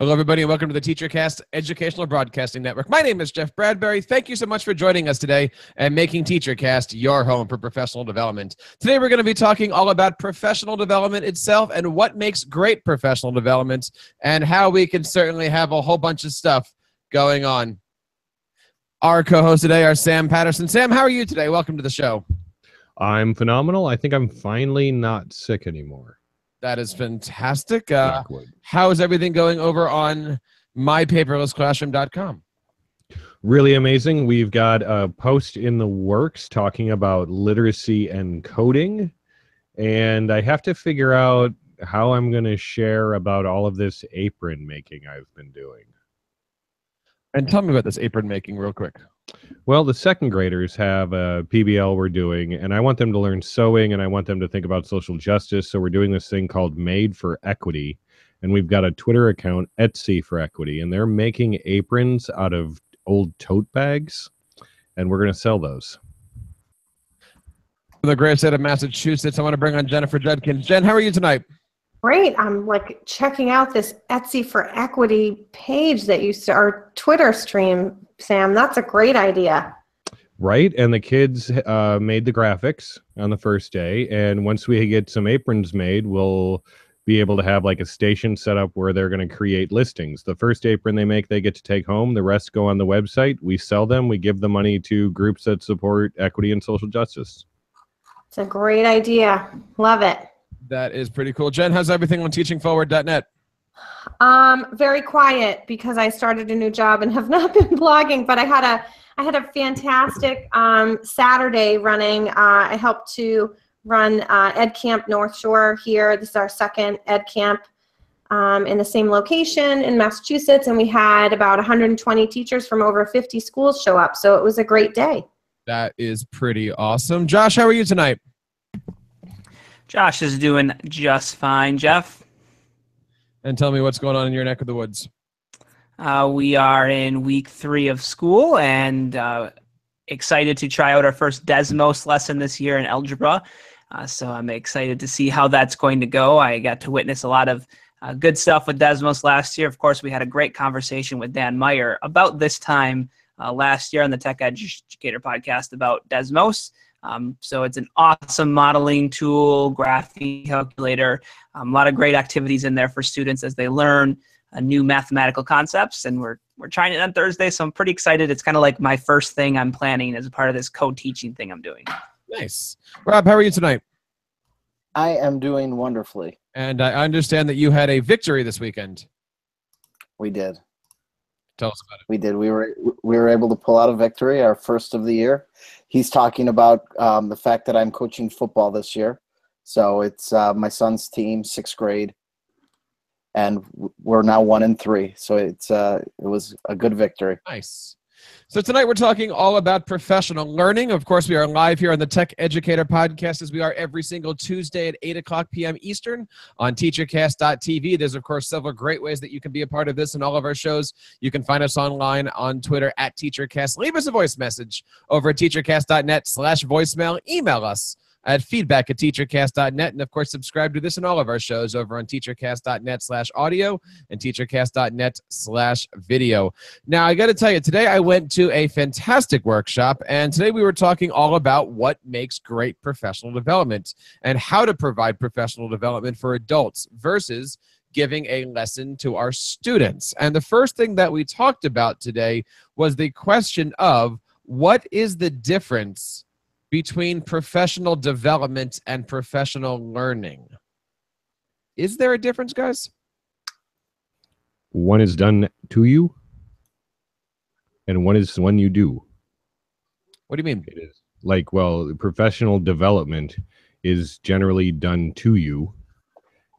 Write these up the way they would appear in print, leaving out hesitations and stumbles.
Hello, everybody, and welcome to the TEACHERCAST Educational Broadcasting Network. My name is Jeff Bradbury. Thank you so much for joining us today and making TEACHERCAST your home for professional development. Today, we're going to be talking all about professional development itself and what makes great professional development and how we can certainly have a whole bunch of stuff going on. Our co-hosts today are Sam Patterson. Sam, how are you today? Welcome to the show. I'm phenomenal. I think I'm finally not sick anymore. That is fantastic. How is everything going over on mypaperlessclassroom.com? Really amazing. We've got a post in the works talking about literacy and coding, and I have to figure out how I'm going to share about all of this apron making I've been doing. And tell me about this apron making real quick. Well, the second graders have a PBL we're doing, and I want them to learn sewing, and I want them to think about social justice. So we're doing this thing called Made for Equity, and we've got a Twitter account, Etsy for Equity, and they're making aprons out of old tote bags, and we're going to sell those. From the great state of Massachusetts, I want to bring on Jennifer Judkins. Jen, how are you tonight? Great. I'm checking out this Etsy for Equity page that you our Twitter stream, Sam. That's a great idea. Right. And the kids made the graphics on the first day. And once we get some aprons made, we'll be able to have a station set up where they're going to create listings. The first apron they make, they get to take home. The rest go on the website. We sell them. We give the money to groups that support equity and social justice. It's a great idea. Love it. That is pretty cool. Jen, how's everything on teachingforward.net? Very quiet because I started a new job and have not been blogging, but I had a fantastic Saturday running. I helped to run Ed Camp North Shore here. This is our second Ed Camp in the same location in Massachusetts, and we had about 120 teachers from over 50 schools show up, so it was a great day. That is pretty awesome. Josh, how are you tonight? Josh is doing just fine, Jeff. And tell me what's going on in your neck of the woods. We are in week 3 of school and excited to try out our first Desmos lesson this year in algebra. So I'm excited to see how that's going to go. I got to witness a lot of good stuff with Desmos last year. Of course, we had a great conversation with Dan Meyer about this time last year on the TechEducator Podcast about Desmos. So it's an awesome modeling tool, graphing calculator, a lot of great activities in there for students as they learn new mathematical concepts. And we're trying it on Thursday, so I'm pretty excited. It's kind of like my first thing I'm planning as a part of this co-teaching thing I'm doing. Nice. Rob, how are you tonight? I am doing wonderfully. And I understand that you had a victory this weekend. We did. Tell us about it. We did. We were able to pull out a victory, our first of the year. He's talking about the fact that I'm coaching football this year. So it's my son's team, 6th grade, and we're now 1-3. So it was a good victory. Nice. So tonight we're talking all about professional learning. Of course, we are live here on the TechEducator Podcast as we are every single Tuesday at 8:00 p.m. Eastern on TEACHERCAST.tv. There's, of course, several great ways that you can be a part of this and all of our shows. You can find us online on Twitter at TEACHERCAST. Leave us a voice message over at TEACHERCAST.net/voicemail. Email us at feedback@teachercast.net. And, of course, subscribe to this and all of our shows over on teachercast.net/audio and teachercast.net/video. Now, I got to tell you, today I went to a fantastic workshop, and today we were talking all about what makes great professional development and how to provide professional development for adults versus giving a lesson to our students. And the first thing that we talked about today was the question of what is the difference between professional development and professional learning. Is there a difference, guys? One is done to you, and one is when you do. What do you mean? It is professional development is generally done to you,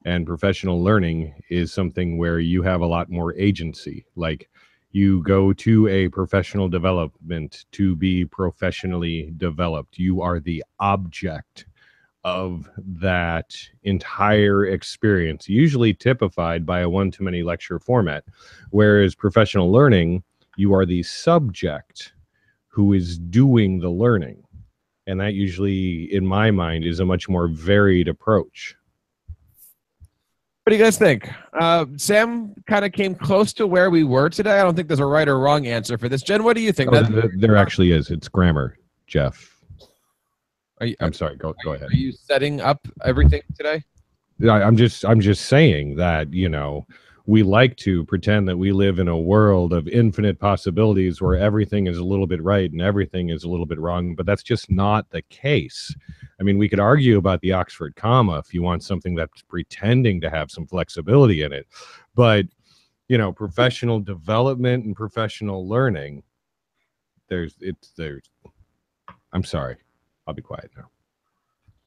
and professional learning is something where you have a lot more agency. Like, you go to a professional development to be professionally developed. You are the object of that entire experience, usually typified by a one-to-many lecture format. Whereas professional learning, you are the subject who is doing the learning. And that usually, in my mind, is a much more varied approach. What do you guys think? Sam kind of came close to where we were today. I don't think there's a right or wrong answer for this. Jen, what do you think? There actually is. It's grammar, Jeff. I'm sorry. Go ahead. Are you setting up everything today? I'm just saying that, we like to pretend that we live in a world of infinite possibilities where everything is a little bit right and everything is a little bit wrong, but that's just not the case. I mean, we could argue about the Oxford comma if you want something that's pretending to have some flexibility in it. But, professional development and professional learning, I'm sorry. I'll be quiet now.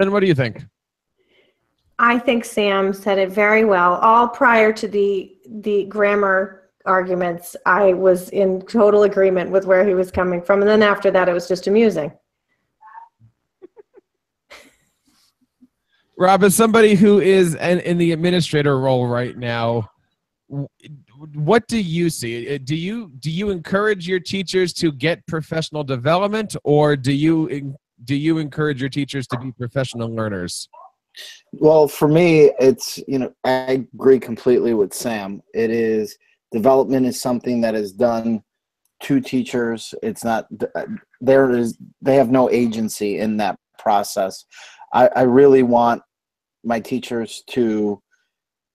And what do you think? I think Sam said it very well. All prior to the grammar arguments, I was in total agreement with where he was coming from. And then after that, it was just amusing. Rob, as somebody who is in the administrator role right now, what do you see? Do you encourage your teachers to get professional development, or do you encourage your teachers to be professional learners? Well, for me, it's, I agree completely with Sam. Development is something that is done to teachers. It's not, they have no agency in that process. I really want my teachers to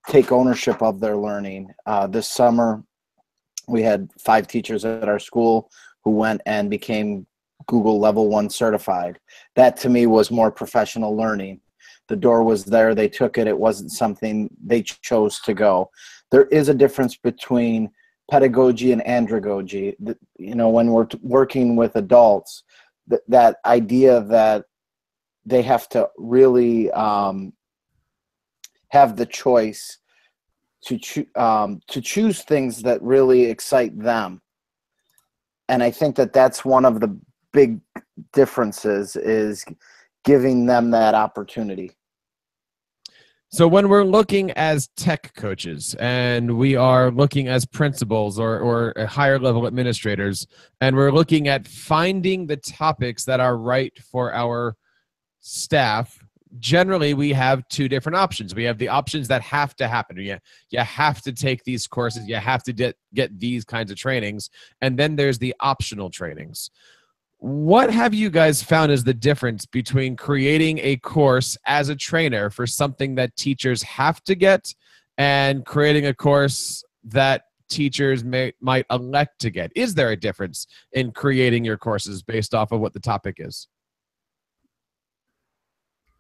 take ownership of their learning. This summer, we had 5 teachers at our school who went and became Google Level 1 certified. That to me was more professional learning. The door was there, they took it, it wasn't something they chose to go. There is a difference between pedagogy and andragogy. When we're working with adults, that idea that they have to really have the choice to choose things that really excite them. And I think that that's one of the big differences, is giving them that opportunity. So when we're looking as tech coaches and we are looking as principals or higher level administrators, and we're looking at finding the topics that are right for our staff, generally we have 2 different options. We have the options that have to happen. You have to take these courses, you have to get these kinds of trainings, and then there's the optional trainings. What have you guys found is the difference between creating a course as a trainer for something that teachers have to get and creating a course that teachers might elect to get? Is there a difference in creating your courses based off of what the topic is?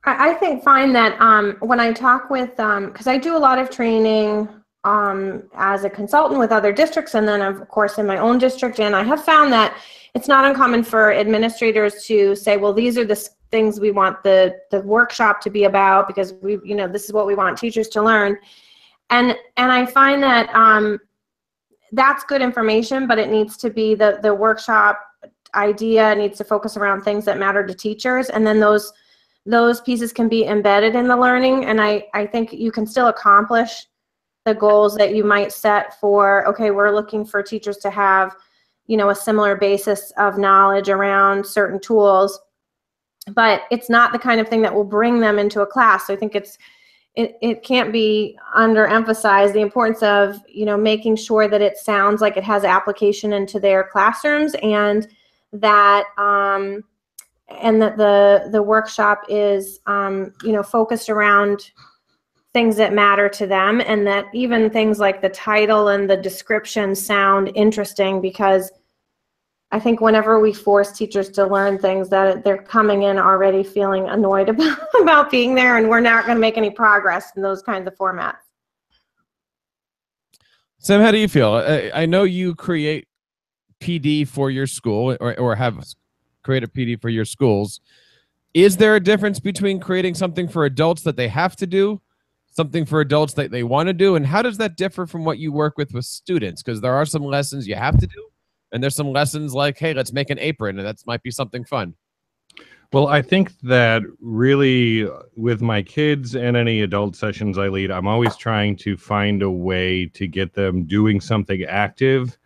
I find that when I talk with, because I do a lot of training as a consultant with other districts, and then of course in my own district, and I have found that it's not uncommon for administrators to say, well, these are the things we want the workshop to be about, because this is what we want teachers to learn. And I find that that's good information, but it needs to be the workshop idea needs to focus around things that matter to teachers, and then those pieces can be embedded in the learning. And I think you can still accomplish the goals that you might set for, okay, we're looking for teachers to have a similar basis of knowledge around certain tools, but it's not the kind of thing that will bring them into a class. So I think it can't be underemphasized, the importance of making sure that it sounds like it has application into their classrooms, and that the workshop is focused around things that matter to them, and that even things like the title and the description sound interesting, because I think whenever we force teachers to learn things, that they're coming in already feeling annoyed about being there, and we're not going to make any progress in those kinds of formats. Sam, how do you feel? I know you create PD for your school, or have created PD for your schools. Is there a difference between creating something for adults that they have to do, something for adults that they want to do, and how does that differ from what you work with students? Because there are some lessons you have to do, and there's some lessons like, hey, let's make an apron, and that might be something fun. Well, I think that really with my kids and any adult sessions I lead, I'm always trying to find a way to get them doing something active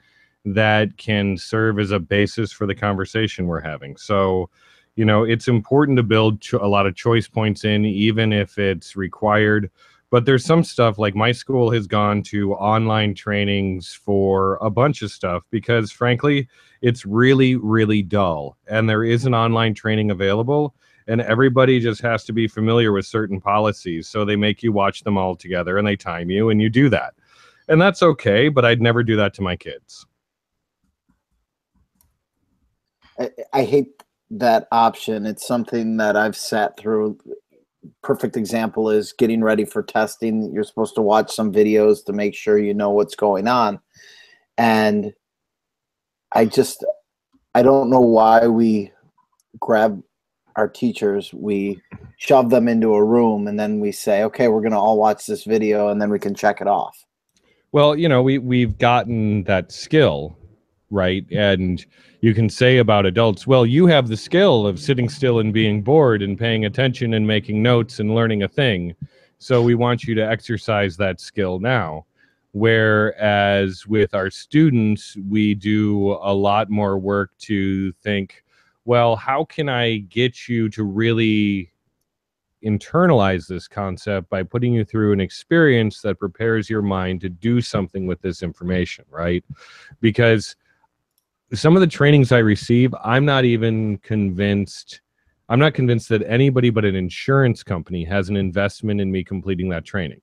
that can serve as a basis for the conversation we're having. So, it's important to build a lot of choice points in, even if it's required. But there's some stuff, like my school has gone to online trainings for a bunch of stuff because, frankly, it's really, really dull. And there is an online training available, and everybody just has to be familiar with certain policies. So they make you watch them all together, and they time you, and you do that. And that's okay, but I'd never do that to my kids. I hate that option. It's something that I've sat through. Perfect example is getting ready for testing. You're supposed to watch some videos to make sure you know what's going on. And I don't know why we grab our teachers, we shove them into a room, and then we say, okay, we're going to all watch this video, and then we can check it off. Well, you know, we've gotten that skill, right? And you can say about adults, well, you have the skill of sitting still and being bored and paying attention and making notes and learning a thing. So we want you to exercise that skill now. Whereas with our students, we do a lot more work to think, well, how can I get you to really internalize this concept by putting you through an experience that prepares your mind to do something with this information, right? Because some of the trainings I receive, I'm not convinced that anybody but an insurance company has an investment in me completing that training.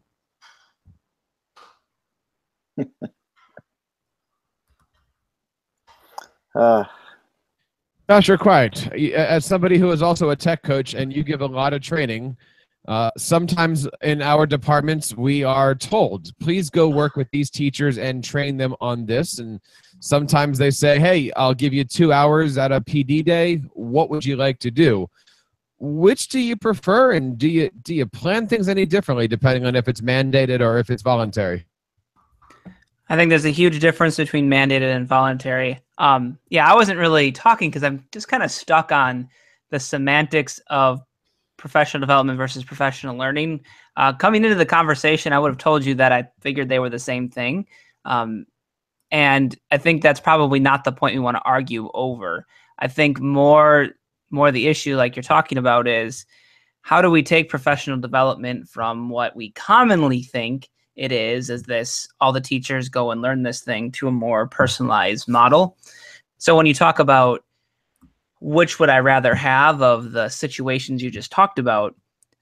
Josh, you're quiet. As somebody who is also a tech coach and you give a lot of training, sometimes in our departments, we are told, please go work with these teachers and train them on this. And sometimes they say, hey, I'll give you 2 hours at a PD day. What would you like to do? Which do you prefer? And do you plan things any differently depending on if it's mandated or if it's voluntary? I think there's a huge difference between mandated and voluntary. Yeah, I wasn't really talking because I'm just kind of stuck on the semantics of professional development versus professional learning. Coming into the conversation, I would have told you that I figured they were the same thing. And I think that's probably not the point we want to argue over. I think more the issue, like you're talking about, is how do we take professional development from what we commonly think it is this, all the teachers go and learn this thing, to a more personalized model. So when you talk about which would I rather have of the situations you just talked about,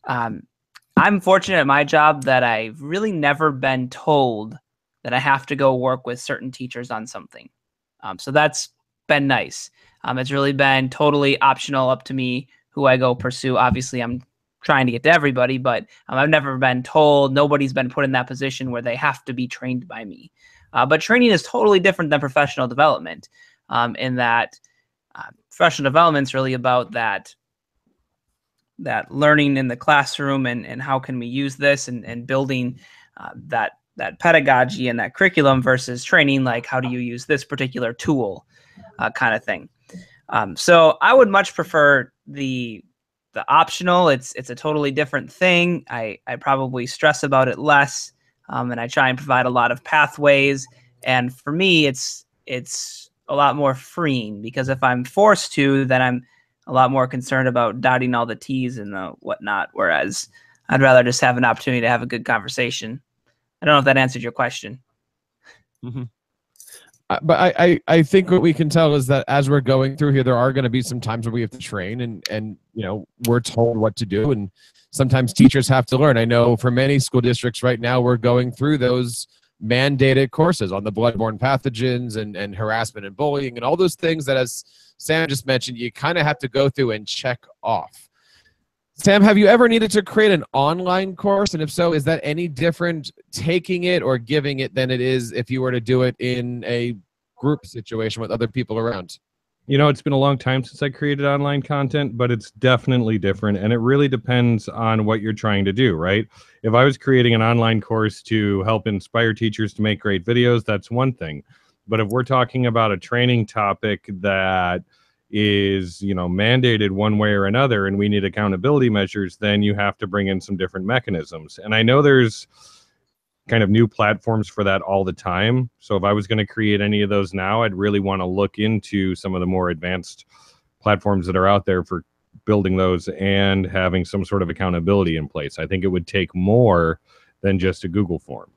I'm fortunate at my job that I've really never been told that I have to go work with certain teachers on something. So that's been nice. It's really been totally optional, up to me who I go pursue. Obviously, I'm trying to get to everybody, but I've never been told, nobody's been put in that position where they have to be trained by me. But training is totally different than professional development, in that professional development is really about that learning in the classroom and how can we use this and building that pedagogy and that curriculum, versus training like how do you use this particular tool kind of thing. So I would much prefer the optional. It's a totally different thing. I probably stress about it less, and I try and provide a lot of pathways. And for me, it's a lot more freeing, because if I'm forced to, then I'm a lot more concerned about dotting all the T's and the whatnot. Whereas I'd rather just have an opportunity to have a good conversation. I don't know if that answered your question. Mm-hmm. But I think what we can tell is that as we're going through here, there are going to be some times where we have to train and you know, we're told what to do, and sometimes teachers have to learn. I know for many school districts right now, we're going through those mandated courses on the bloodborne pathogens and harassment and bullying and all those things that, as Sam just mentioned, you kind of have to go through and check off. Sam, have you ever needed to create an online course? And if so, is that any different taking it or giving it than it is if you were to do it in a group situation with other people around? You know, it's been a long time since I created online content, but it's definitely different. And it really depends on what you're trying to do, right? If I was creating an online course to help inspire teachers to make great videos, that's one thing. But if we're talking about a training topic that is, you know, mandated one way or another, and we need accountability measures, then you have to bring in some different mechanisms. And I know there's kind of new platforms for that all the time. So if I was going to create any of those now, I'd really want to look into some of the more advanced platforms that are out there for building those and having some sort of accountability in place. I think it would take more than just a Google form.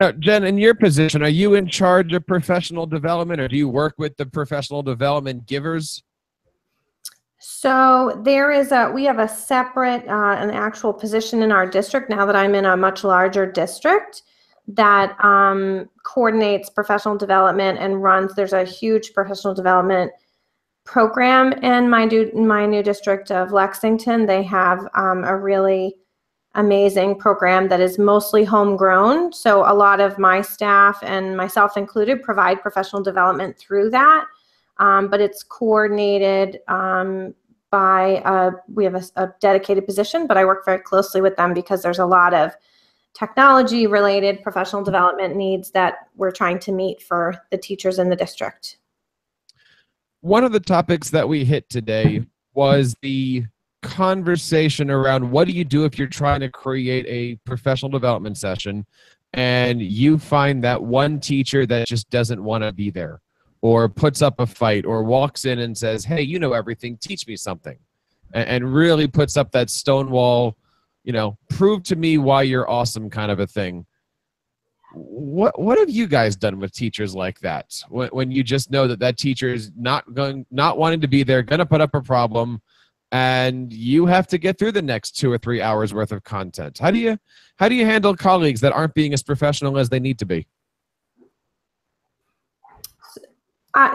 Now, Jen, in your position, are you in charge of professional development, or do you work with the professional development givers? So we have a separate, an actual position in our district now that I'm in a much larger district that coordinates professional development and runs. There's a huge professional development program in my new district of Lexington. They have a really amazing program that is mostly homegrown. So a lot of my staff, and myself included, provide professional development through that. But it's coordinated by, we have a dedicated position, but I work very closely with them because there's a lot of technology related professional development needs that we're trying to meet for the teachers in the district. One of the topics that we hit today was the conversation around what do you do if you're trying to create a professional development session and you find that one teacher that just doesn't want to be there, or puts up a fight, or walks in and says, hey, you know everything, teach me something, and really puts up that stonewall, prove to me why you're awesome kind of a thing. What have you guys done with teachers like that? When you just know that teacher is not wanting to be there, going to put up a problem, and you have to get through the next 2 or 3 hours worth of content. How do you handle colleagues that aren't being as professional as they need to be?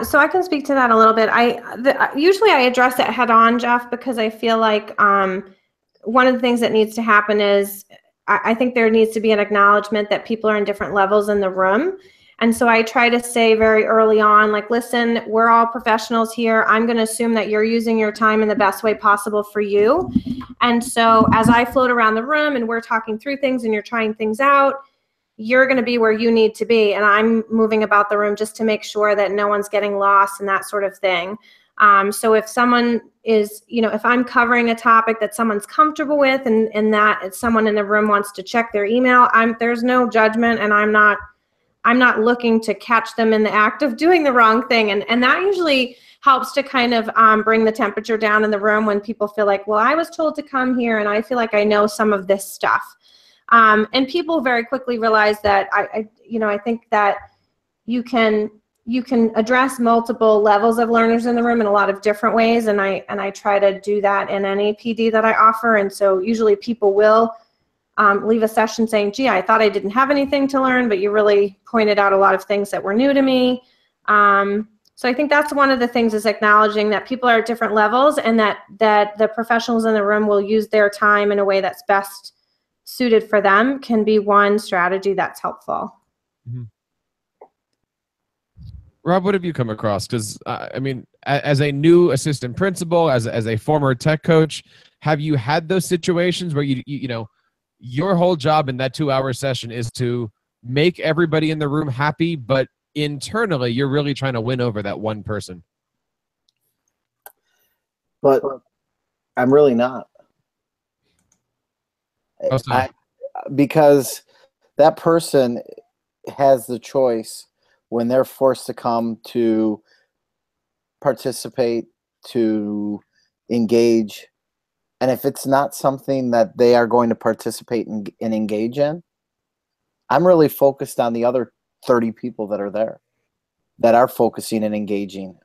So I can speak to that a little bit. Usually I address it head on, Jeff, because I feel like one of the things that needs to happen is I think there needs to be an acknowledgement that people are in different levels in the room. And so I try to say very early on, like, listen, we're all professionals here. I'm going to assume that you're using your time in the best way possible for you. And so as I float around the room and we're talking through things and you're trying things out, you're going to be where you need to be. And I'm moving about the room just to make sure that no one's getting lost and that sort of thing. So if someone is, if I'm covering a topic that someone's comfortable with and that someone in the room wants to check their email, there's no judgment, and I'm not looking to catch them in the act of doing the wrong thing. And that usually helps to kind of bring the temperature down in the room when people feel like, well, I was told to come here and I feel like I know some of this stuff. And people very quickly realize that I think that you can address multiple levels of learners in the room in a lot of different ways. And I try to do that in any PD that I offer. And so usually people will leave a session saying, gee, I thought I didn't have anything to learn, but you really pointed out a lot of things that were new to me. So I think that's one of the things, is acknowledging that people are at different levels, and that the professionals in the room will use their time in a way that's best suited for them can be one strategy that's helpful. Mm-hmm. Rob, what have you come across? Because, as a new assistant principal, as a former tech coach, have you had those situations where your whole job in that 2-hour session is to make everybody in the room happy, but internally you're really trying to win over that one person? But I'm really not. Because that person has the choice when they're forced to come to participate, to engage. And if it's not something that they are going to participate and engage in, I'm really focused on the other 30 people that are there, that are focusing and engaging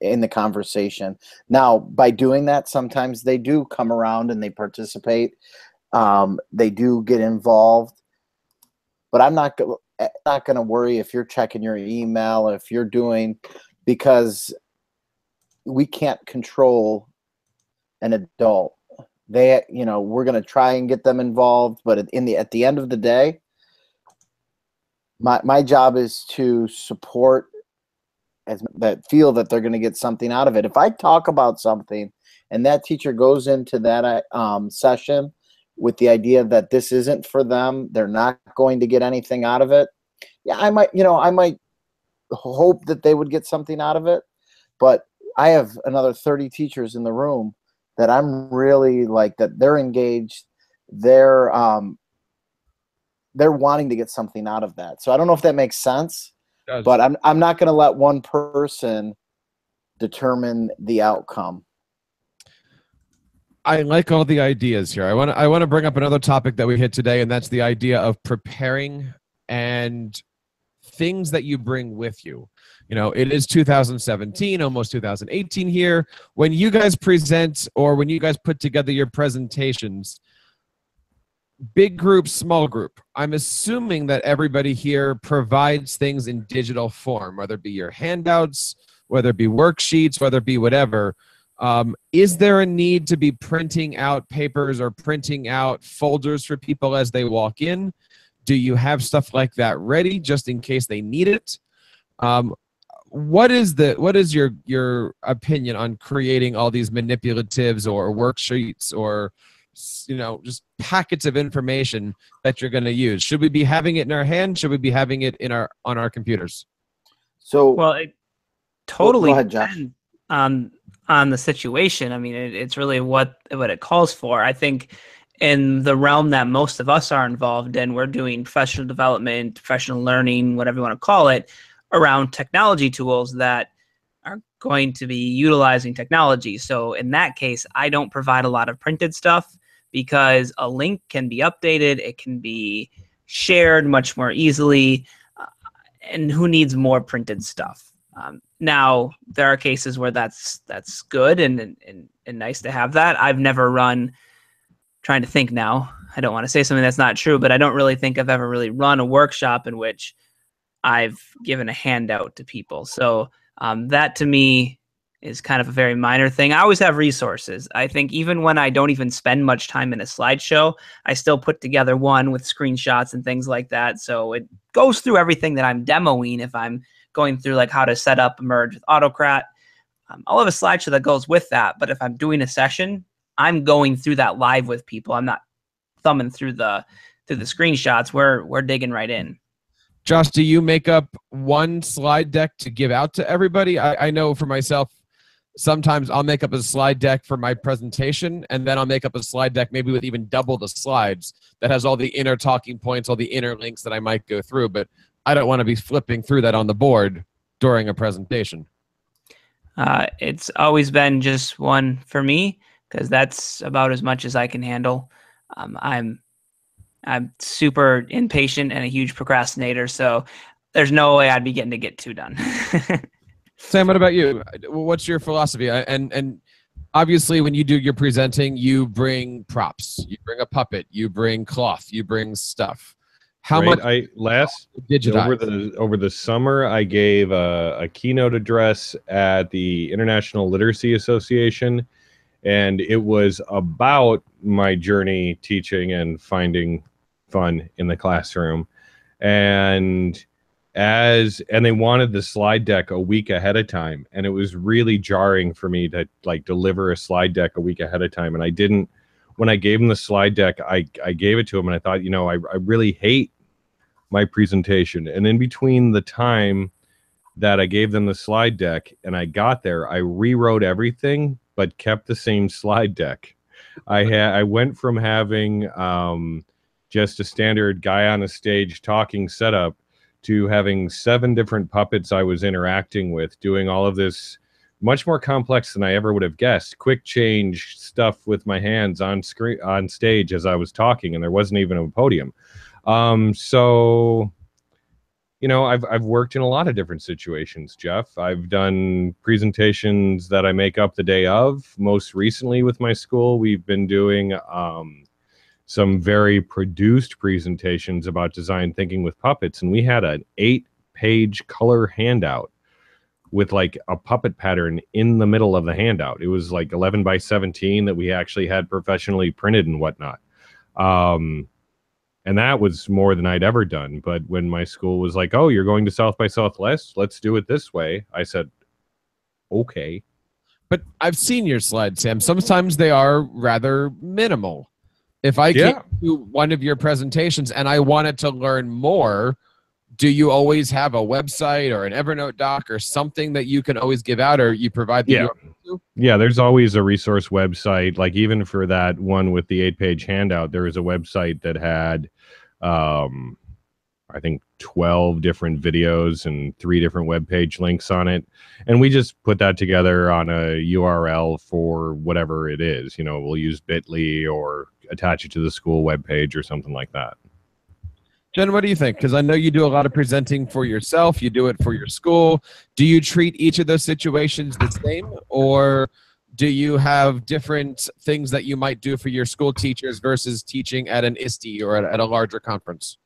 in the conversation. Now, by doing that, sometimes they do come around and they participate. They do get involved. But I'm not going to worry if you're checking your email, if you're doing, because we can't control an adult. We're going to try and get them involved, but at the end of the day, my job is to support that feel that they're going to get something out of it. If I talk about something and that teacher goes into that session with the idea that this isn't for them, they're not going to get anything out of it, yeah, I might hope that they would get something out of it. But I have another 30 teachers in the room that I'm really like, that they're engaged, they're wanting to get something out of that. So I don't know if that makes sense, but I'm not going to let one person determine the outcome. I like all the ideas here. I want to bring up another topic that we hit today, and that's the idea of preparing and things that you bring with you. You know, it is 2017, almost 2018 here. When you guys present or when you guys put together your presentations, big group, small group, I'm assuming that everybody here provides things in digital form, whether it be your handouts, whether it be worksheets, whether it be whatever. Is there a need to be printing out papers or printing out folders for people as they walk in? Do you have stuff like that ready just in case they need it? What is your opinion on creating all these manipulatives or worksheets or, you know, just packets of information that you're going to use? Should we be having it in our hand? Should we be having it in on our computers? So, well, it totally go ahead, Josh. depends on the situation. I mean, it's really what it calls for. I think in the realm that most of us are involved in, we're doing professional development, professional learning, whatever you want to call it, around technology tools that are going to be utilizing technology. So in that case, I don't provide a lot of printed stuff because a link can be updated, it can be shared much more easily, and who needs more printed stuff? Now, there are cases where that's good and nice to have that. I've never run, trying to think now, I don't want to say something that's not true, but I don't really think I've ever really run a workshop in which I've given a handout to people. So that to me is kind of a very minor thing. I always have resources. I think even when I don't even spend much time in a slideshow, I still put together one with screenshots and things like that. So it goes through everything that I'm demoing. If I'm going through like how to set up a merge with Autocrat, I'll have a slideshow that goes with that. But if I'm doing a session, I'm going through that live with people. I'm not thumbing through the screenshots. We're digging right in. Josh, do you make up one slide deck to give out to everybody? I know for myself, sometimes I'll make up a slide deck for my presentation, and then I'll make up a slide deck maybe with even double the slides that has all the inner talking points, all the inner links that I might go through, but I don't want to be flipping through that on the board during a presentation. It's always been just one for me because that's about as much as I can handle. I'm super impatient and a huge procrastinator, so there's no way I'd be getting to get two done. Sam, what about you? What's your philosophy? And obviously, when you do your presenting, you bring props, you bring a puppet, you bring cloth, you bring stuff. How much? Over the summer, I gave a keynote address at the International Literacy Association, and it was about my journey teaching and finding fun in the classroom. And they wanted the slide deck a week ahead of time, and it was really jarring for me to like deliver a slide deck a week ahead of time. And I didn't, when I gave them the slide deck, I gave it to them, and I thought, you know, I really hate my presentation. And in between the time that I gave them the slide deck and I got there, I rewrote everything but kept the same slide deck. I went from having just a standard guy on a stage talking setup to having 7 different puppets I was interacting with, doing all of this much more complex than I ever would have guessed. Quick change stuff with my hands on screen, on stage as I was talking, and there wasn't even a podium. So, you know, I've worked in a lot of different situations, Jeff. I've done presentations that I make up the day of. Most recently with my school, we've been doing some very produced presentations about design thinking with puppets, and we had an 8-page color handout with like a puppet pattern in the middle of the handout. It was like 11 by 17 that we actually had professionally printed and whatnot. And that was more than I'd ever done. But when my school was like, oh, you're going to South by Southwest, let's do it this way, I said, okay. But I've seen your slides, Sam. Sometimes they are rather minimal. If I came to one of your presentations and I wanted to learn more, do you always have a website or an Evernote doc or something that you can always give out, or you provide the URL to? Yeah, there's always a resource website. Like even for that one with the 8-page handout, there was a website that had I think 12 different videos and 3 different web page links on it. And we just put that together on a URL for whatever it is. You know, we'll use Bitly or attach it to the school web page or something like that. Jen, what do you think? Because I know you do a lot of presenting for yourself. You do it for your school. Do you treat each of those situations the same, or do you have different things that you might do for your school teachers versus teaching at an ISTE or at a larger conference?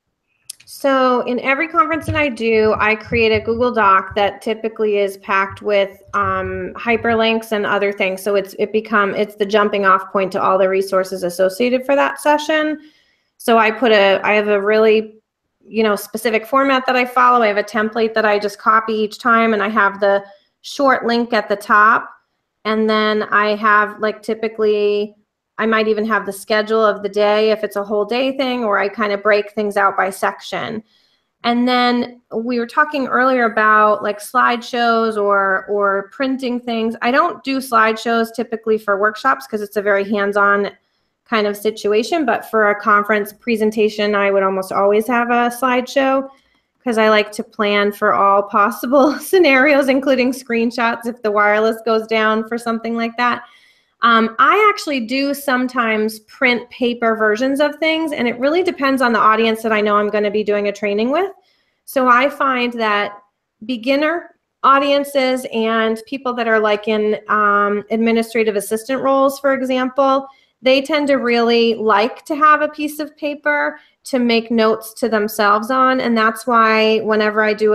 So in every conference that I do, I create a Google Doc that typically is packed with hyperlinks and other things. So it's the jumping off point to all the resources associated for that session. So I have a really, specific format that I follow. I have a template that I just copy each time, and I have the short link at the top. And then I have, like, typically I might even have the schedule of the day if it's a whole day thing, or I kind of break things out by section. And then we were talking earlier about like slideshows or printing things. I don't do slideshows typically for workshops because it's a very hands-on kind of situation, but for a conference presentation, I would almost always have a slideshow because I like to plan for all possible scenarios, including screenshots if the wireless goes down for something like that. I actually do sometimes print paper versions of things, and it really depends on the audience that I know I'm going to be doing a training with. So I find that beginner audiences and people that are like in administrative assistant roles, for example, they tend to really like to have a piece of paper to make notes to themselves on. And that's why whenever I do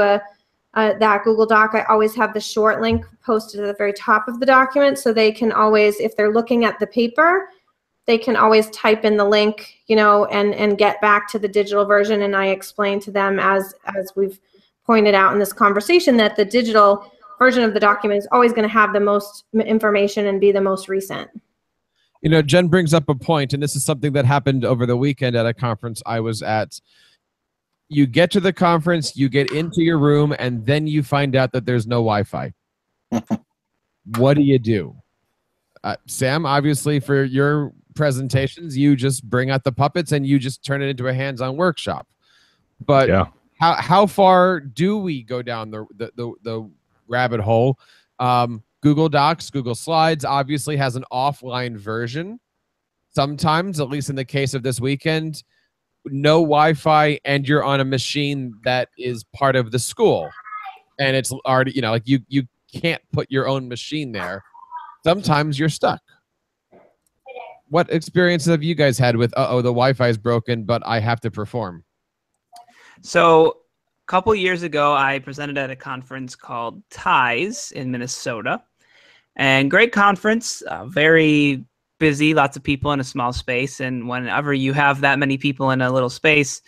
that Google Doc, I always have the short link posted at the very top of the document, so they can always, if they're looking at the paper, they can always type in the link, and get back to the digital version. And I explain to them, as we've pointed out in this conversation, that the digital version of the document is always going to have the most information and be the most recent. Jen brings up a point, and this is something that happened over the weekend at a conference I was at. You get to the conference, you get into your room, and then you find out that there's no Wi-Fi. What do you do? Sam, obviously for your presentations, you just bring out the puppets and you just turn it into a hands-on workshop. But yeah, how far do we go down the rabbit hole? Google Docs, Google Slides obviously has an offline version. Sometimes, at least in the case of this weekend, no Wi-Fi and you're on a machine that is part of the school, and it's already, you can't put your own machine there. Sometimes you're stuck. What experiences have you guys had with, the Wi-Fi is broken, but I have to perform? So a couple years ago, I presented at a conference called TIES in Minnesota, and great conference, very busy, lots of people in a small space. And whenever you have that many people in a little space,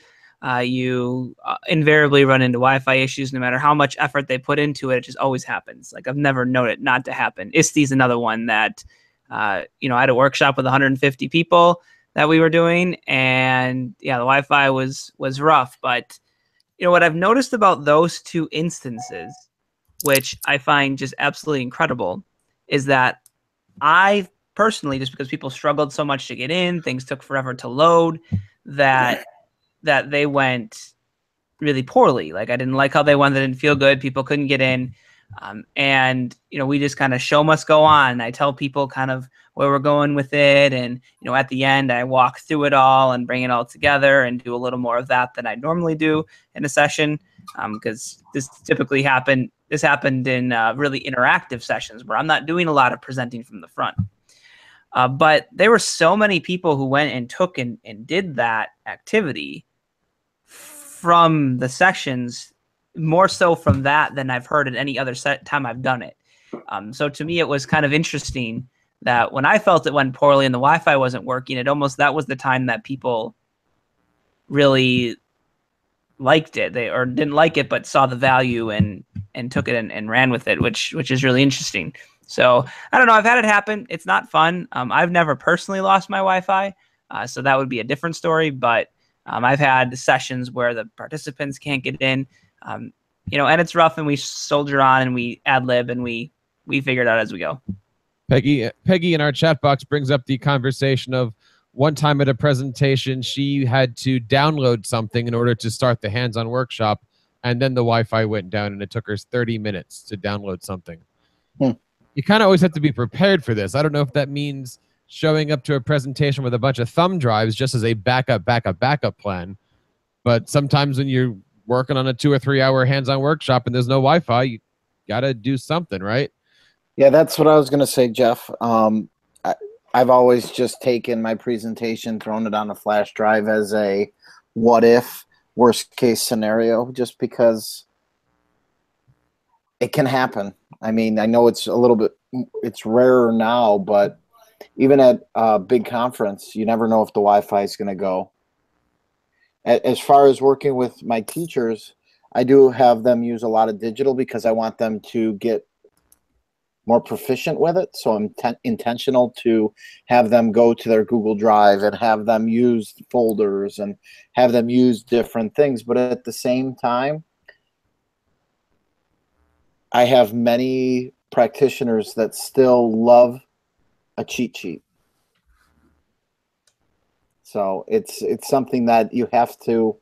you invariably run into Wi-Fi issues. No matter how much effort they put into it, it just always happens. Like, I've never known it not to happen. ISTE's another one that, I had a workshop with 150 people that we were doing, and yeah, the Wi-Fi was rough. But what I've noticed about those two instances, which I find just absolutely incredible, is that I personally, just because people struggled so much to get in, things took forever to load, that they went really poorly. Like, I didn't like how they went. They didn't feel good. People couldn't get in. And we just kind of show must go on. I tell people kind of where we're going with it. And, at the end, I walk through it all and bring it all together and do a little more of that than I normally do in a session. Because this happened in really interactive sessions where I'm not doing a lot of presenting from the front. But there were so many people who went and took and did that activity from the sessions, more so from that than I've heard at any other time I've done it. So to me, it was kind of interesting that when I felt it went poorly and the Wi-Fi wasn't working, that was the time that people really liked it. They or didn't like it, but saw the value and took it and ran with it, which is really interesting. So I don't know. I've had it happen. It's not fun. I've never personally lost my Wi-Fi, so that would be a different story. But I've had sessions where the participants can't get in, and it's rough. And we soldier on and we ad lib and we figure it out as we go. Peggy in our chat box brings up the conversation of one time at a presentation, she had to download something in order to start the hands-on workshop, and then the Wi-Fi went down, and it took her 30 minutes to download something. You kind of always have to be prepared for this. I don't know if that means showing up to a presentation with a bunch of thumb drives just as a backup plan. But sometimes when you're working on a 2 or 3 hour hands-on workshop and there's no Wi-Fi, you got to do something, right? Yeah, that's what I was going to say, Jeff. I've always just taken my presentation, thrown it on a flash drive as a what if, worst case scenario, just because it can happen. I mean, I know it's it's rarer now, but even at a big conference, you never know if the Wi-Fi is going to go. As far as working with my teachers, I do have them use a lot of digital because I want them to get more proficient with it. So I'm intentional to have them go to their Google Drive and have them use folders and have them use different things. But at the same time, I have many practitioners that still love a cheat sheet. So it's something that you have to,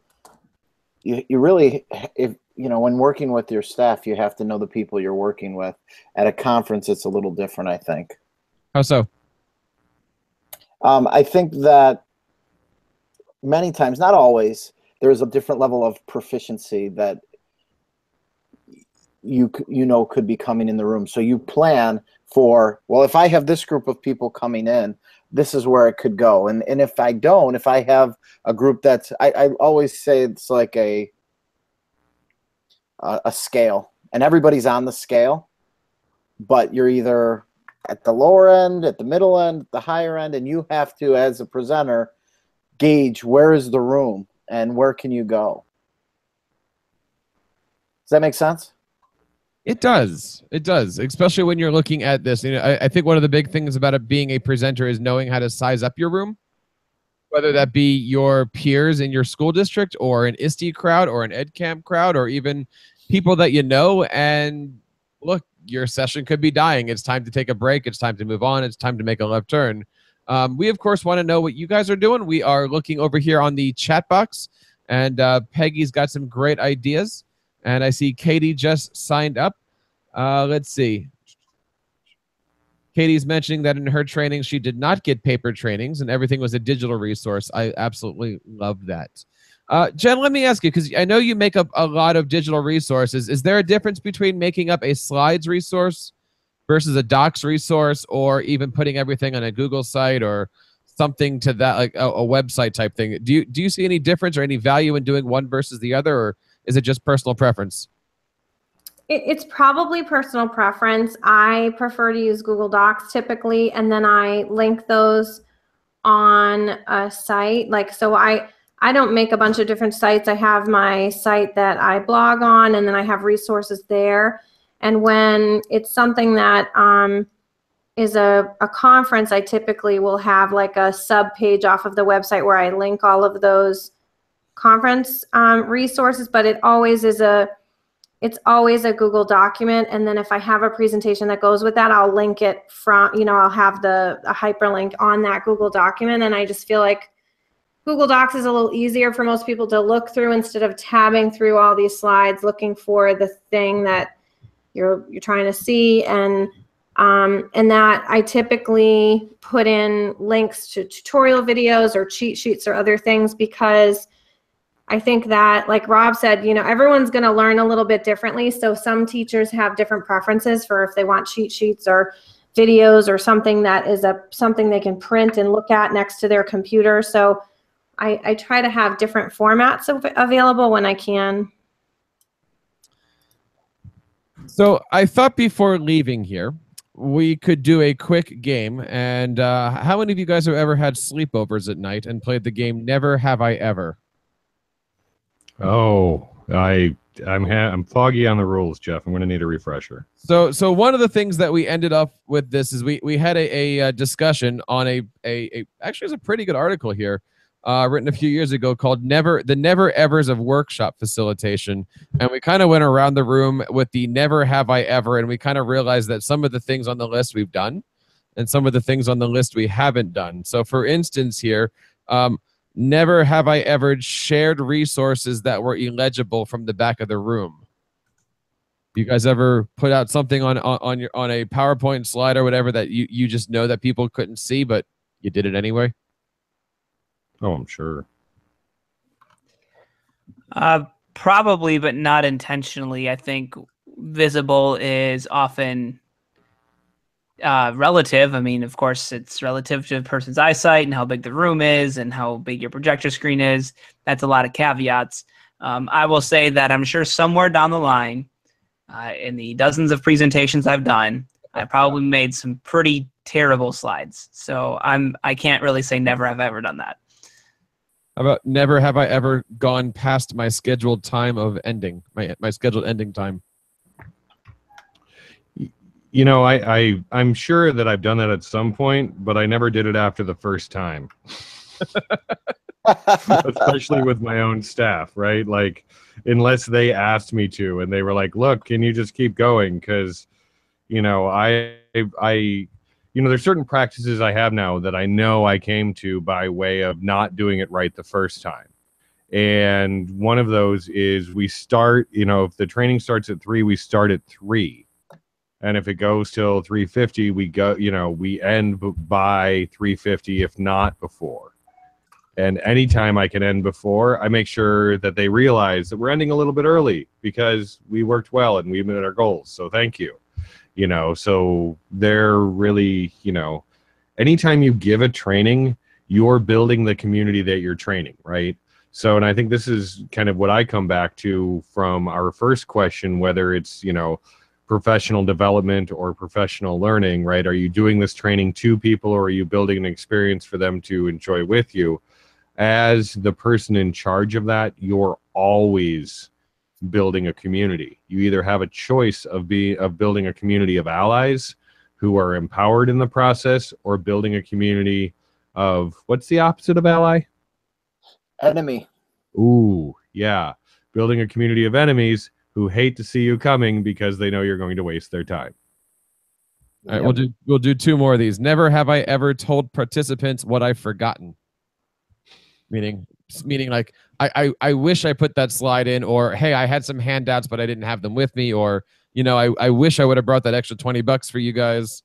you really, if you know, when working with your staff, you have to know the people you're working with. At a conference, it's a little different, I think. How so? I think that many times, not always, there's a different level of proficiency that you know could be coming in the room. So you plan for, well, if I have this group of people coming in, this is where it could go. And if I don't, if I have a group that's, I always say it's like a scale, and everybody's on the scale, but you're either at the lower end, at the middle end, the higher end, and you have to, as a presenter, gauge where is the room and where can you go. Does that make sense? It does. It does, especially when you're looking at this. You know, I think one of the big things about it being a presenter is knowing how to size up your room, whether that be your peers in your school district or an ISTE crowd or an EdCamp crowd or even people that you know. And look, your session could be dying. It's time to take a break. It's time to move on. It's time to make a left turn. We, of course, want to know what you guys are doing. We are looking over here on the chat box, and Peggy's got some great ideas. And I see Katie just signed up. Let's see. Katie's mentioning that in her training, she did not get paper trainings and everything was a digital resource. I absolutely love that. Jen, let me ask you, because I know you make up a lot of digital resources. Is there a difference between making up a slides resource versus a docs resource, or even putting everything on a Google site or something to that, like a website type thing? Do you see any difference or any value in doing one versus the other, or is it just personal preference? It's probably personal preference. I prefer to use Google Docs typically, and then I link those on a site. Like, so I don't make a bunch of different sites. I have my site that I blog on, and then I have resources there. And when it's something that is a conference, I typically will have like a sub page off of the website where I link all of those conference resources, but it's always a Google document. And then if I have a presentation that goes with that, I'll link it from, I'll have a hyperlink on that Google document. And I just feel like Google Docs is a little easier for most people to look through instead of tabbing through all these slides, looking for the thing that you're trying to see. And that I typically put in links to tutorial videos or cheat sheets or other things, because I think that, like Rob said, everyone's going to learn a little bit differently. So some teachers have different preferences for if they want cheat sheets or videos or something that is something they can print and look at next to their computer. So I try to have different formats available when I can. So I thought before leaving here, we could do a quick game. And how many of you guys have ever had sleepovers at night and played the game Never Have I Ever? Oh, I'm foggy on the rules, Jeff. I'm going to need a refresher. So one of the things that we ended up with this is we had a discussion on actually it's a pretty good article here, written a few years ago called The Never Evers of Workshop Facilitation. And we kind of went around the room with the Never Have I Ever, and we kind of realized that some of the things on the list we've done. and some of the things on the list we haven't done. So for instance here, never have I ever shared resources that were illegible from the back of the room. You guys ever put out something on a PowerPoint slide or whatever that you just know that people couldn't see, but you did it anyway? Oh, I'm sure. Probably, but not intentionally. I think visible is often relative. I mean, of course, it's relative to a person's eyesight and how big the room is and how big your projector screen is. That's a lot of caveats. I will say that I'm sure somewhere down the line, in the dozens of presentations I've done, I probably made some pretty terrible slides. So I can't really say never have I ever done that. How about never have I ever gone past my scheduled time of ending, my scheduled ending time? You know, I'm sure that I've done that at some point, but I never did it after the first time. Especially with my own staff, right? Like, unless they asked me to, and they were like, "Look, can you just keep going?" Because, you know, there's certain practices I have now that I know I came to by way of not doing it right the first time. And one of those is we start, if the training starts at 3, we start at 3. And if it goes till 3:50, we go, we end by 3:50, if not before. And anytime I can end before, I make sure that they realize that we're ending a little bit early because we worked well and we met our goals. So thank you. So they're really, anytime you give a training, you're building the community that you're training, right? So, and I think this is kind of what I come back to from our first question, whether it's, professional development or professional learning, right? Are you doing this training to people, or are you building an experience for them to enjoy with you? As the person in charge of that, you're always building a community. You either have a choice of building a community of allies who are empowered in the process, or building a community of, what's the opposite of ally? Enemy. Ooh, yeah. Building a community of enemies who hate to see you coming because they know you're going to waste their time. All right, we'll do 2 more of these. Never have I ever told participants what I've forgotten. Meaning like, I wish I put that slide in, or hey, I had some handouts but I didn't have them with me, or I wish I would have brought that extra $20 for you guys.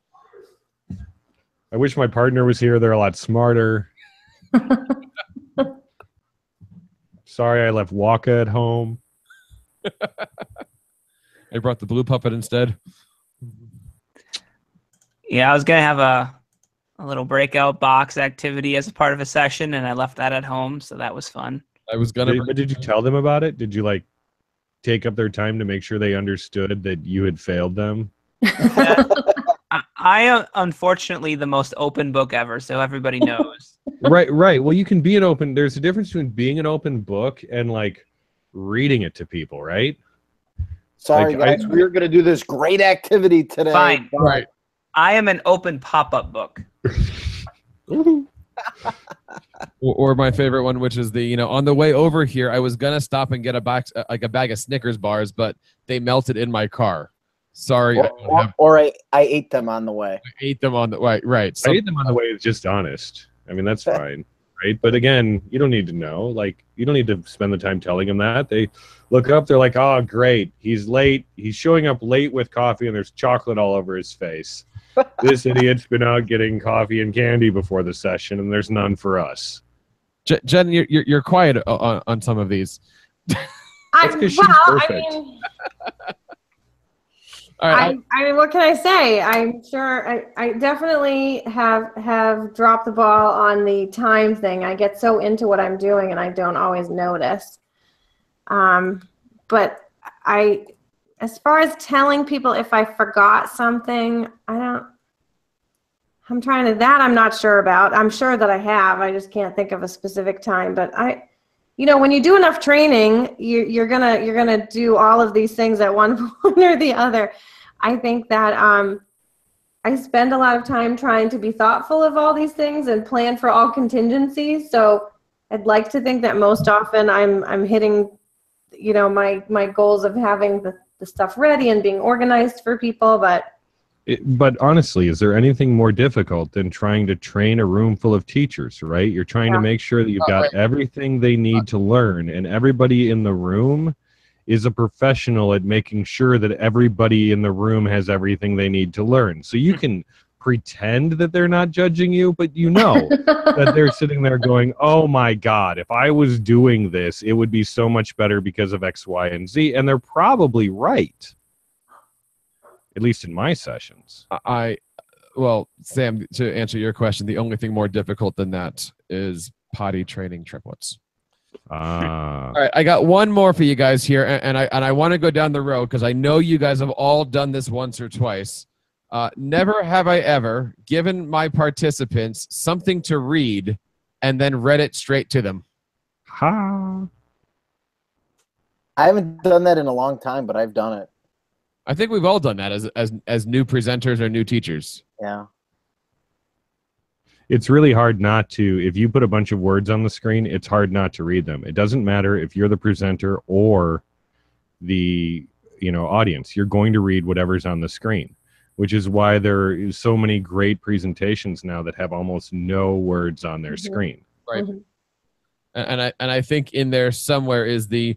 I wish my partner was here. They're a lot smarter. Sorry, I left Waka at home. I brought the blue puppet instead. Yeah, I was gonna have a little breakout box activity as a part of a session, and I left that at home, so that was fun. I was gonna. But did you tell them about it? Did you take up their time to make sure they understood that you had failed them? I unfortunately the most open book ever, so everybody knows. Right. Well, you can be an open. There's a difference between being an open book and reading it to people, right? Sorry, guys, we're going to do this great activity today. Fine. Right. I am an open pop-up book. Or my favorite one, which is on the way over here, I was gonna stop and get a bag of Snickers bars, but they melted in my car. Sorry. Or I ate them on the way. I ate them on the way. Right. I ate them on the way is just honest. I mean, that's fine. Right. But again, you don't need to know. You don't need to spend the time telling them that. They look up, they're like, oh, great. He's late. He's showing up late with coffee and there's chocolate all over his face. This idiot's been out getting coffee and candy before the session, and there's none for us. Jen, you're quiet on some of these. That's because she's perfect. I mean, what can I say? I'm sure I definitely have dropped the ball on the time thing. I get so into what I'm doing and I don't always notice. But as far as telling people if I forgot something, I'm not sure about. I'm sure that I have. I just can't think of a specific time. But when you do enough training, you're gonna do all of these things at one point or the other. I think that I spend a lot of time trying to be thoughtful of all these things and plan for all contingencies. So I'd like to think that most often I'm hitting, my goals of having the stuff ready and being organized for people. But But honestly, is there anything more difficult than trying to train a room full of teachers, right? You're trying to make sure that you've got everything they need to learn, and everybody in the room is a professional at making sure that everybody in the room has everything they need to learn. So you can pretend that they're not judging you, but you know that they're sitting there going, oh my God, if I was doing this, it would be so much better because of X, Y, and Z. And they're probably right. At least in my sessions. Well, Sam, to answer your question, the only thing more difficult than that is potty training triplets. All right, I got one more for you guys here, and I want to go down the road because I know you guys have all done this once or twice. Never have I ever given my participants something to read and then read it straight to them. Ha! I haven't done that in a long time, but I've done it. I think we've all done that as new presenters or new teachers. Yeah. It's really hard not to, if you put a bunch of words on the screen, it's hard not to read them. It doesn't matter if you're the presenter or the audience. You're going to read whatever's on the screen, which is why there is so many great presentations now that have almost no words on their screen. Right. And I think in there somewhere is the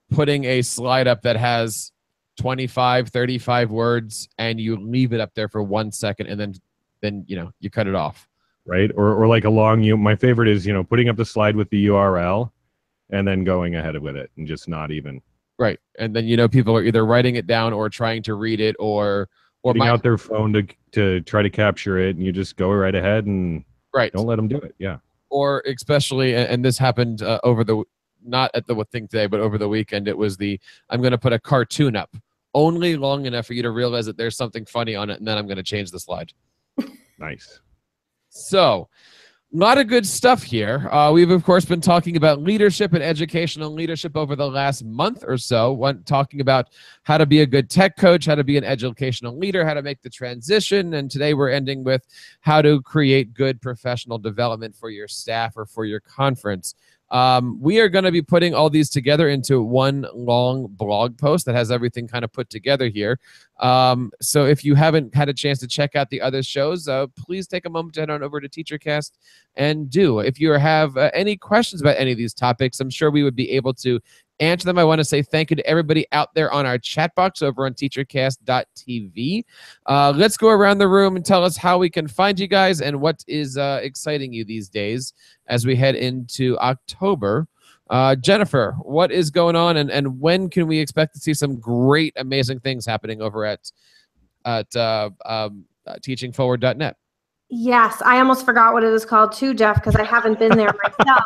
putting a slide up that has 25, 35 words, and you leave it up there for 1 second, and then you cut it off. Right. Or like a long, my favorite is, putting up the slide with the URL and then going ahead with it and just not even. Right. And then, people are either writing it down or trying to read it or getting out their phone to try to capture it, and you just go right ahead and don't let them do it. Yeah. Or especially, and this happened not at the thing today, but over the weekend, it was I'm going to put a cartoon up only long enough for you to realize that there's something funny on it, and then I'm going to change the slide. Nice. So, a lot of good stuff here. We've, of course, been talking about leadership and educational leadership over the last month or so, talking about how to be a good tech coach, how to be an educational leader, how to make the transition, and today we're ending with how to create good professional development for your staff or for your conference. We are going to be putting all these together into one long blog post that has everything kind of put together here. So if you haven't had a chance to check out the other shows, please take a moment to head on over to TeacherCast and do. If you have any questions about any of these topics, I'm sure we would be able to answer them. I want to say thank you to everybody out there on our chat box over on TeacherCast.tv. Let's go around the room and tell us how we can find you guys and what is exciting you these days as we head into October. Jennifer, what is going on, and when can we expect to see some great, amazing things happening over at teachingforward.net? Yes, I almost forgot what it was called too, Jeff, because I haven't been there myself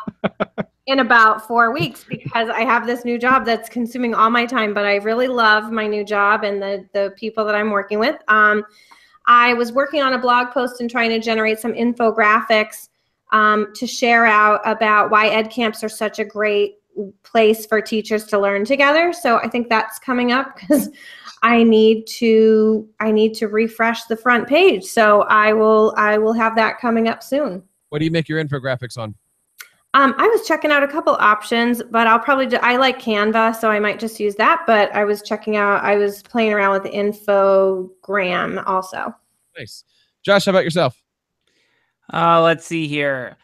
in about 4 weeks because I have this new job that's consuming all my time, but I really love my new job and the people that I'm working with. I was working on a blog post and trying to generate some infographics to share out about why ed camps are such a great place for teachers to learn together. So I think that's coming up because I need to refresh the front page. So I will have that coming up soon. What do you make your infographics on? I was checking out a couple options, but I'll probably I like Canva, so I might just use that. But I was playing around with the Infogram also. Nice. Josh, how about yourself? Let's see here.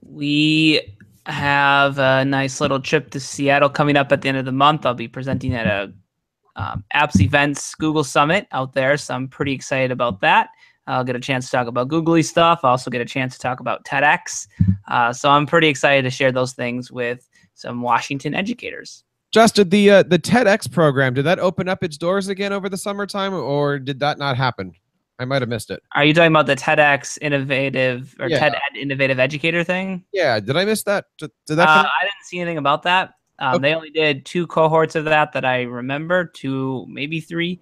We have a nice little trip to Seattle coming up at the end of the month. I'll be presenting at a Apps Events Google Summit out there, so I'm pretty excited about that. I'll get a chance to talk about googly stuff. I'll also get a chance to talk about TEDx. So I'm pretty excited to share those things with some Washington educators. Josh, did the TEDx program, did that open up its doors again over the summertime, or did that not happen? I might have missed it. Are you talking about the TEDx Innovative or TED Innovative Educator thing? Yeah, did I miss that? Did that I didn't see anything about that. Okay. They only did 2 cohorts of that I remember, 2, maybe 3.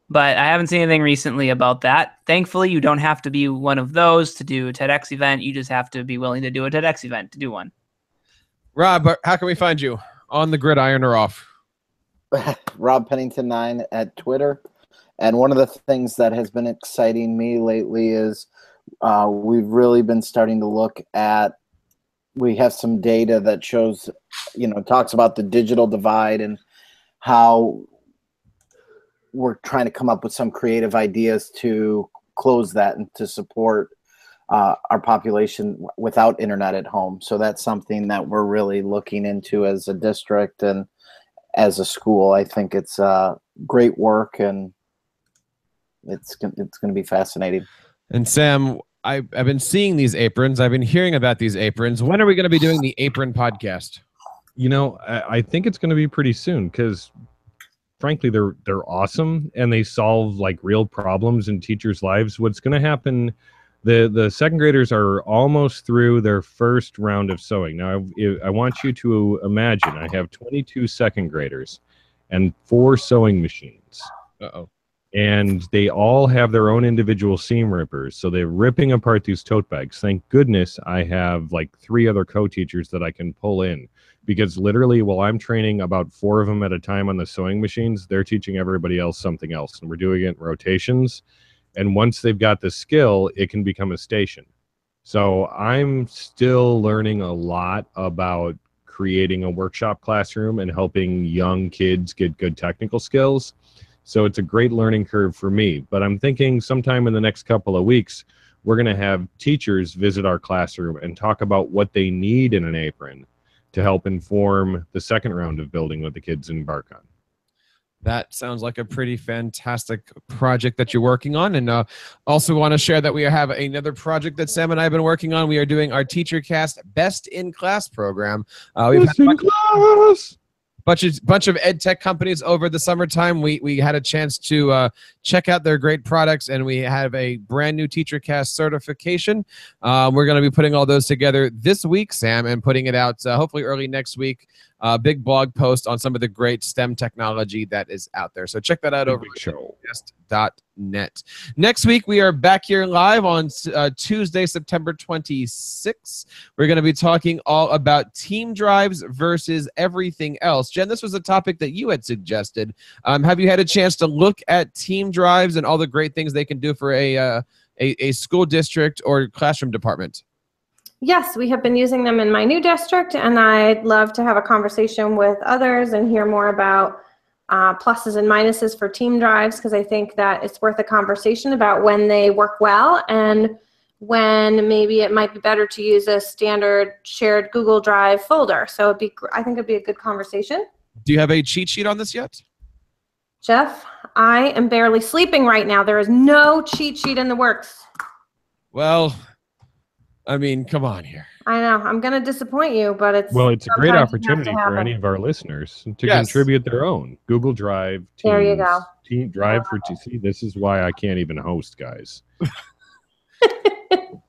But I haven't seen anything recently about that. Thankfully, you don't have to be one of those to do a TEDx event. You just have to be willing to do a TEDx event to do one. Rob, how can we find you? On the gridiron or off? Rob Pennington 9 at Twitter. And one of the things that has been exciting me lately is we've really been starting to look at, we have some data that shows, talks about the digital divide and how we're trying to come up with some creative ideas to close that and to support our population without internet at home. So that's something that we're really looking into as a district and as a school. I think it's great work, and it's going to be fascinating. And Sam, I've been seeing these aprons. I've been hearing about these aprons. When are we going to be doing the Apron podcast? You know, I think it's going to be pretty soon, because frankly, they're awesome, and they solve like real problems in teachers' lives. What's going to happen, the second graders are almost through their first round of sewing. Now, I want you to imagine I have 22 second graders and 4 sewing machines. Uh-oh. And they all have their own individual seam rippers. So they're ripping apart these tote bags. Thank goodness I have like 3 other co-teachers that I can pull in, because literally while I'm training about 4 of them at a time on the sewing machines, they're teaching everybody else something else. And we're doing it in rotations. And once they've got the skill, it can become a station. So I'm still learning a lot about creating a workshop classroom and helping young kids get good technical skills. So it's a great learning curve for me. But I'm thinking sometime in the next couple of weeks, we're going to have teachers visit our classroom and talk about what they need in an apron to help inform the second round of building what the kids embark on. That sounds like a pretty fantastic project that you're working on. And also want to share that we have another project that Sam and I have been working on. We are doing our TeacherCast Best in Class program. We've had bunch of ed tech companies over the summertime. We had a chance to check out their great products, and we have a brand new TeacherCast certification. We're going to be putting all those together this week, Sam, and putting it out hopefully early next week. Big blog post on some of the great STEM technology that is out there. So check that out over at TechEducator.net. Next week, we are back here live on Tuesday, September 26th. We're going to be talking all about team drives versus everything else. Jen, this was a topic that you had suggested. Have you had a chance to look at team drives and all the great things they can do for a school district or classroom department? Yes, we have been using them in my new district, and I'd love to have a conversation with others and hear more about pluses and minuses for team drives, because I think that it's worth a conversation about when they work well and when maybe it might be better to use a standard shared Google Drive folder. So I think it'd be a good conversation. Do you have a cheat sheet on this yet? Jeff, I am barely sleeping right now. There is no cheat sheet in the works. Well, I mean, come on here. I know. I'm going to disappoint you, but it's... Well, it's a great opportunity for any of our listeners to contribute their own. Google Drive, Teams, there you go. Team Drive for TC. This is why I can't even host, guys.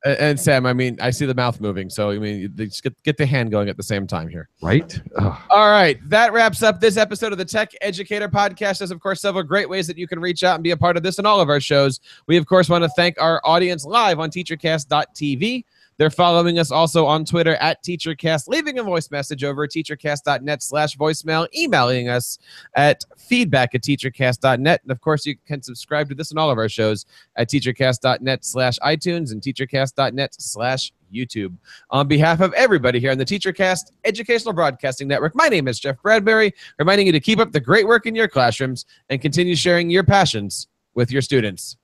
And Sam, I mean, I see the mouth moving, so I mean, just get the hand going at the same time here. Right? Ugh. All right, that wraps up this episode of the Tech Educator Podcast. There's, of course, several great ways that you can reach out and be a part of this and all of our shows. We, of course, want to thank our audience live on TeacherCast.tv. They're following us also on Twitter at TeacherCast, leaving a voice message over at teachercast.net/voicemail, emailing us at feedback@teachercast.net. And of course, you can subscribe to this and all of our shows at teachercast.net/iTunes and teachercast.net/YouTube. On behalf of everybody here on the TeacherCast Educational Broadcasting Network, my name is Jeff Bradbury, reminding you to keep up the great work in your classrooms and continue sharing your passions with your students.